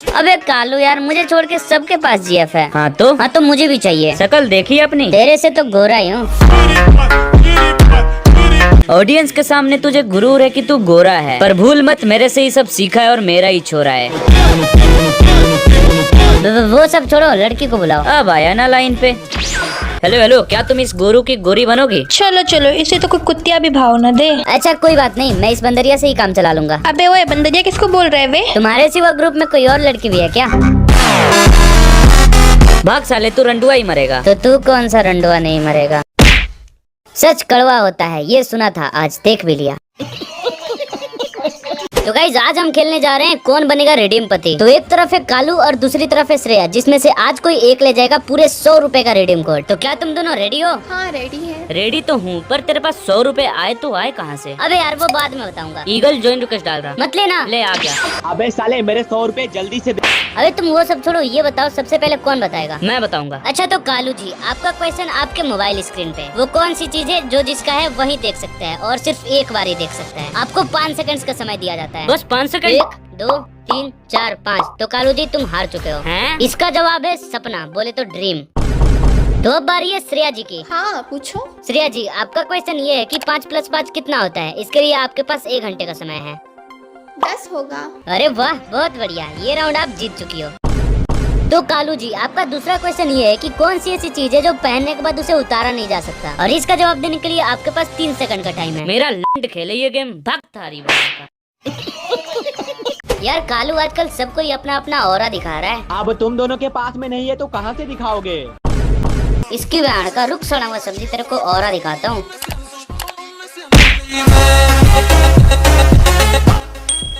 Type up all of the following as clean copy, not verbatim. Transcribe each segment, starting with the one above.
अबे कालू यार, मुझे छोड़ के सबके पास जीएफ है। हाँ तो मुझे भी चाहिए। शकल देखी अपनी? तेरे से तो गोरा ही हूँ। ऑडियंस के सामने तुझे गुरूर है कि तू गोरा है, पर भूल मत मेरे से ही सब सीखा है और मेरा ही छोरा है। वो सब छोड़ो, लड़की को बुलाओ। अब आया ना लाइन पे। हेलो हेलो, क्या तुम इस गोरू की गोरी बनोगी? चलो चलो, इसे तो कोई कुत्तिया भी भाव न दे। अच्छा कोई बात नहीं, मैं इस बंदरिया से ही काम चला लूंगा। अबे ओए, बंदरिया किसको बोल रहे वे? तुम्हारे सिवा ग्रुप में कोई और लड़की भी है क्या? भाग साले, तू रंडुआ ही मरेगा। तो तू कौन सा रंडुआ नहीं मरेगा? सच कड़वा होता है, ये सुना था, आज देख भी लिया। तो गाइस, आज हम खेलने जा रहे हैं कौन बनेगा रिडीम पति। तो एक तरफ है कालू और दूसरी तरफ है श्रेया, जिसमें से आज कोई एक ले जाएगा पूरे 100 रुपए का रिडीम कोड। तो क्या तुम दोनों रेडी हो? हाँ रेडी है। रेडी तो हूँ, पर तेरे पास 100 रुपए आए तो आए कहाँ से? अबे यार, वो बाद में बताऊंगा। ईगल ज्वाइन रिक्वेस्ट डाल रहा, मत लेना। ले आ गया। अबे साले, मेरे 100 रुपए जल्दी से दे। अबे तुम वो सब छोड़ो, ये बताओ सबसे पहले कौन बताएगा? मैं बताऊंगा। अच्छा तो कालू जी, आपका क्वेश्चन आपके मोबाइल स्क्रीन पे। वो कौन सी चीज है जो जिसका है वही देख सकता है और सिर्फ एक बार ही देख सकता है? आपको 5 सेकंड्स का समय दिया जाता है। बस 5 सेकंड? 1 2 3 4 5। तो कालू जी तुम हार चुके हो। हैं? इसका जवाब है सपना, बोले तो ड्रीम। तो अब बारी है श्रेया जी की। हाँ पूछो। श्रेया जी, आपका क्वेश्चन ये है कि 5 + 5 कितना होता है? इसके लिए आपके पास 1 घंटे का समय है। 10 होगा। अरे वाह, बहुत बढ़िया, ये राउंड आप जीत चुकी हो। तो कालू जी, आपका दूसरा क्वेश्चन ये है कि कौन सी ऐसी चीज है जो पहनने के बाद उसे उतारा नहीं जा सकता? और इसका जवाब देने के लिए आपके पास 3 सेकंड का टाइम है। मेरा लंड खेले ये गेम, भाग थारी बात का। यार कालू, आजकल सब कोई अपना अपना ऑरा दिखा रहा है। अब तुम दोनों के पास में नहीं है तो कहाँ से दिखाओगे? इसकी बहन का, रुक सड़ा हुआ सब्जी, तेरे को ऑरा दिखाता हूँ।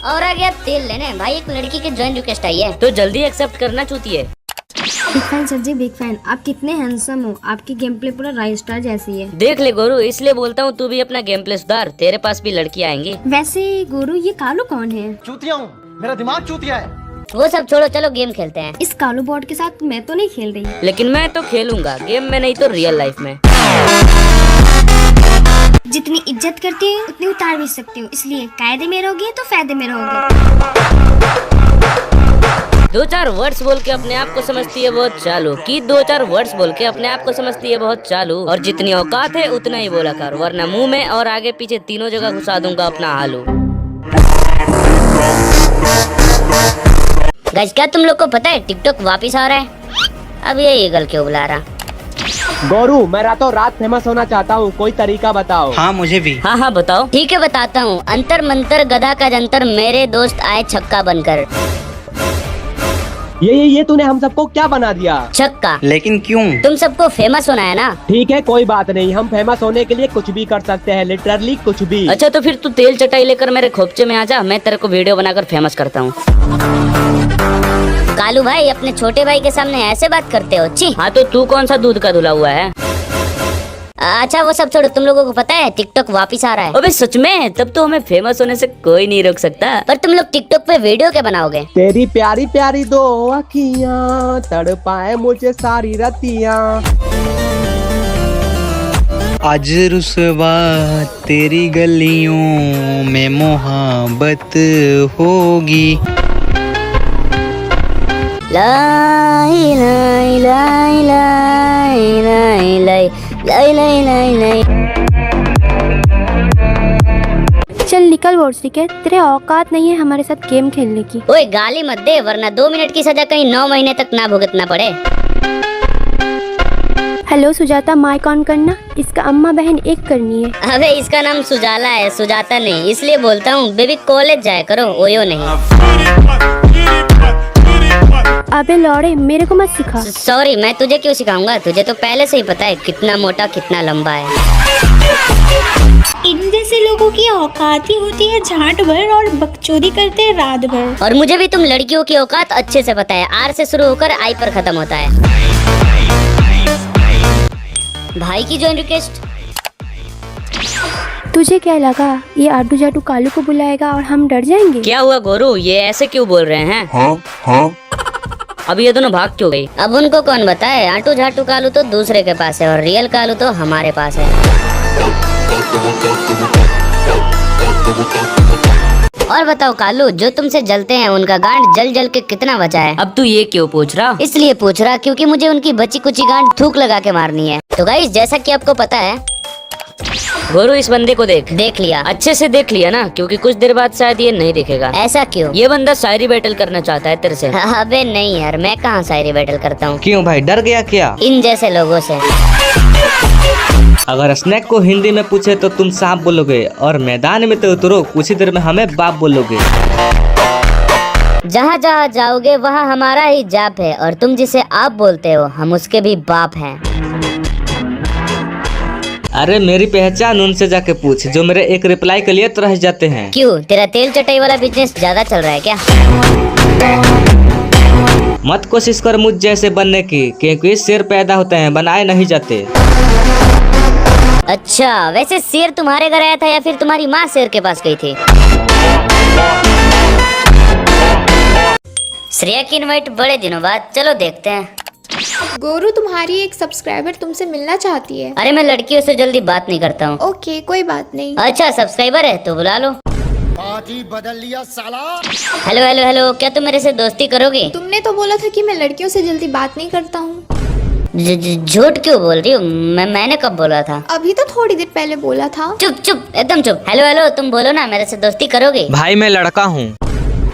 और आ गया तेल लेने। भाई एक लड़की की ज्वाइन रिक्वेस्ट आई है। तो जल्दी एक्सेप्ट करना चूती है। बिग फैन सर जी, बिग फैन। आप कितने हैंडसम हो, आपकी गेम प्ले पूरा राइज स्टार जैसी है। देख ले गोरू, इसलिए बोलता हूँ तू भी अपना गेम प्ले सुधार, तेरे पास भी लड़की आएंगी। वैसे गुरु, ये कालू कौन है? चूतिया हूँ, मेरा दिमाग चूतिया है। वो सब छोड़ो, चलो गेम खेलते हैं। इस कालू बॉर्ड के साथ मैं तो नहीं खेल रही। लेकिन मैं तो खेलूंगा, गेम में नहीं तो रियल लाइफ में। जितनी इज्जत करती हूँ उतनी उतार भी सकती हूँ, इसलिए कायदे में रहोगे तो फायदे में रहोगे। 2-4 वर्ड्स बोल के अपने आप को समझती है बहुत चालू, की 2-4 वर्ड्स बोल के अपने आप को समझती है बहुत चालू। और जितनी औकात है उतना ही बोला कर, वरना मुंह में और आगे पीछे तीनों जगह घुसा दूंगा अपना आलू। गाइस, क्या तुम लोग को पता है टिकटॉक वापिस आ रहा है? अब ये ईगल क्यों बुला रहा? गोरू, मैं रातों रात फेमस होना चाहता हूँ, कोई तरीका बताओ। हाँ मुझे भी। हाँ बताओ। ठीक है बताता हूँ। अंतर मंतर गधा का जंतर, मेरे दोस्त आए छक्का बनकर। ये तूने हम सबको क्या बना दिया? छक्का। लेकिन क्यों? तुम सबको फेमस होना है ना। ठीक है, कोई बात नहीं, हम फेमस होने के लिए कुछ भी कर सकते हैं, लिटरली कुछ भी। अच्छा तो फिर तू तेल चटाई लेकर मेरे खोपचे में आ जा, मैं तेरे को वीडियो बनाकर फेमस करता हूँ। कालू भाई, अपने छोटे भाई के सामने ऐसे बात करते हो? छी। हाँ तो तू कौन सा दूध का धुला हुआ है? अच्छा वो सब छोड़ो, तुम लोगों को पता है टिकटॉक वापिस आ रहा है? अबे सच में? तब तो हमें फेमस होने से कोई नहीं रोक सकता। पर तुम लोग टिकटॉक पे वीडियो क्या बनाओगे? तेरी प्यारी प्यारी 2 अखियाँ तड़पाए मुझे सारी रतियाँ। आज रुसवा तेरी गलियों में मोहब्बत होगी। लाई लाई लाई लाई लाई लाई लाई लाई लाई लाई। चल निकल बोर्ड से, तेरे औकात नहीं है हमारे साथ गेम खेलने की। ओए गाली मत दे, वरना 2 मिनट की सजा कहीं 9 महीने तक ना भुगतना पड़े। हेलो सुजाता, माइक ऑन करना, इसका अम्मा बहन एक करनी है। अबे इसका नाम सुजाला है, सुजाता नहीं, इसलिए बोलता हूँ बेबी कॉलेज जाया करो, ओयो नहीं। अबे लौड़े, मेरे को मत सिखा। सॉरी, मैं तुझे क्यों सिखाऊंगा, तुझे तो पहले से ही पता है कितना मोटा कितना लंबा है। इन जैसे लोगों की औकात ही होती है झाट भर और बकचोदी करते हैं रात भर। और मुझे भी तुम लड़कियों की औकात अच्छे से पता है, आर से शुरू होकर आई पर खत्म होता है। भाई की ज्वाइन रिक्वेस्ट। तुझे क्या लगा ये आडू जाडू कालू को बुलाएगा और हम डर जाएंगे? क्या हुआ गोरू, ये ऐसे क्यों बोल रहे हैं? हाँ। अब ये दोनों भाग क्यों गई? अब उनको कौन बताए, आटू झाटू कालू तो दूसरे के पास है और रियल कालू तो हमारे पास है। और बताओ कालू, जो तुमसे जलते हैं उनका गांड जल जल के कितना बचा है? अब तू ये क्यों पूछ रहा? इसलिए पूछ रहा क्योंकि मुझे उनकी बची कुची गांड थूक लगा के मारनी है। तो गाइस, जैसा कि आपको पता है, गोरू इस बंदे को देख लिया। अच्छे से देख लिया ना, क्योंकि कुछ देर बाद शायद ये नहीं दिखेगा। ऐसा क्यों? ये बंदा शायरी बैटल करना चाहता है तेरे से। अबे नहीं यार, मैं कहाँ शायरी बैटल करता हूँ क्यों भाई, डर गया क्या? इन जैसे लोगों से। अगर स्नैक को हिंदी में पूछे तो तुम सांप बोलोगे, और मैदान में तो उतरो कुछ ही देर में हमें बाप बोलोगे। जहाँ जहाँ जाओगे वहाँ हमारा ही जाप है, और तुम जिसे आप बोलते हो हम उसके भी बाप हैं। अरे मेरी पहचान उनसे जाके पूछ जो मेरे एक रिप्लाई के लिए तरस जाते हैं। क्यों, तेरा तेल चटाई वाला बिजनेस ज्यादा चल रहा है क्या? मत कोशिश कर मुझ जैसे बनने की, क्योंकि शेर पैदा होते हैं, बनाए नहीं जाते। अच्छा, वैसे शेर तुम्हारे घर आया था या फिर तुम्हारी माँ शेर के पास गई थी? श्रेया की इनवाइट बड़े दिनों बाद, चलो देखते हैं। गोरू, तुम्हारी एक सब्सक्राइबर तुमसे मिलना चाहती है। अरे मैं लड़कियों से जल्दी बात नहीं करता हूँ। ओके, कोई बात नहीं। अच्छा, सब्सक्राइबर है तो बुला लो। बात ही बदल लिया साला। हेलो हेलो हेलो, क्या तुम मेरे से दोस्ती करोगे? तुमने तो बोला था कि मैं लड़कियों से जल्दी बात नहीं करता हूँ। झूठ क्यों बोल रही हो? मैंने कब बोला था? अभी तो थोड़ी देर पहले बोला था। चुप चुप, एकदम चुप। हेलो हेलो, तुम बोलो ना, मेरे से दोस्ती करोगे? भाई मैं लड़का हूँ।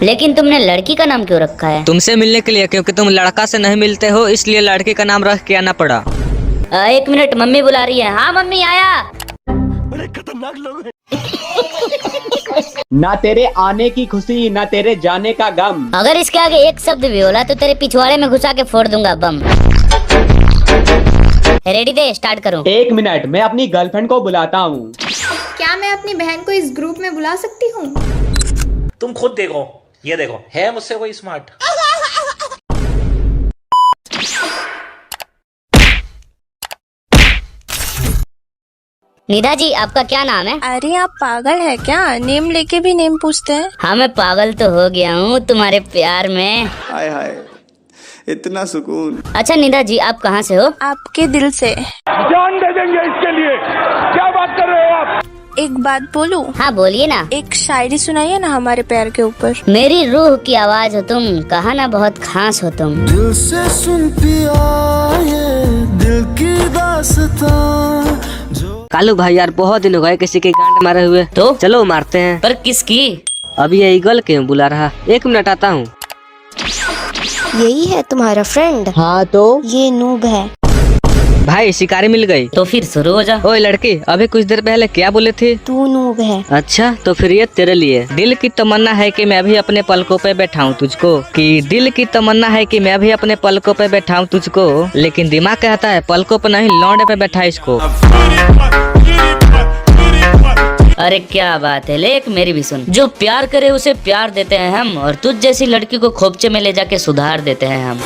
लेकिन तुमने लड़की का नाम क्यों रखा है? तुमसे मिलने के लिए, क्योंकि तुम लड़का से नहीं मिलते हो, इसलिए लड़के का नाम रख के आना पड़ा। 1 मिनट, मम्मी बुला रही है। हाँ मम्मी, आया। बड़े खतरनाक लोग हैं। ना तेरे आने की खुशी, ना तेरे जाने का गम। अगर इसके आगे एक शब्द भी बोला तो तेरे पिछवाड़े में घुसा के फोड़ दूंगा बम। रेडी दे, स्टार्ट करूं? 1 मिनट, मैं अपनी गर्लफ्रेंड को बुलाता हूँ। क्या मैं अपनी बहन को इस ग्रुप में बुला सकती हूँ? तुम खुद देखो, ये देखो, है मुझसे कोई स्मार्ट? निधा जी, आपका क्या नाम है? अरे आप पागल है क्या? नेम लेके भी नेम पूछते हैं। हाँ, मैं पागल तो हो गया हूँ तुम्हारे प्यार में। हाय हाय, इतना सुकून। अच्छा निधा जी, आप कहाँ से हो? आपके दिल से। जान दे देंगे इसके लिए। क्या बात कर रहे हो आप? एक बात बोलूं? हाँ बोलिए ना। एक शायरी सुनाइए ना हमारे प्यार के ऊपर। मेरी रूह की आवाज हो तुम, कहा ना बहुत खास हो तुम। दिल से सुन पिया ये दिल की दास्तां। कालू भाई यार, बहुत दिन हो गए किसी के गांड मारे हुए, तो चलो मारते हैं। पर किसकी? अब ये ईगल क्यों बुला रहा? 1 मिनट, आता हूँ। यही है तुम्हारा फ्रेंड? हाँ तो ये नूब है। भाई शिकारी मिल गई। तो फिर शुरू हो जा। ओए लड़की, अभी कुछ देर पहले क्या बोले थे? तू नूब है। अच्छा, तो फिर ये तेरे लिए। दिल की तमन्ना है कि मैं भी अपने पलकों पे बैठाऊं तुझको, कि दिल की तमन्ना है कि मैं भी अपने पलकों पे बैठाऊं तुझको, लेकिन दिमाग कहता है पलकों पे नहीं, लौंडे पे बैठा इसको। अरे क्या बात है, लेक मेरी भी सुन। जो प्यार करे उसे प्यार देते हैं हम, और तुझ जैसी लड़की को खोपचे में ले जाके सुधार देते हैं हम।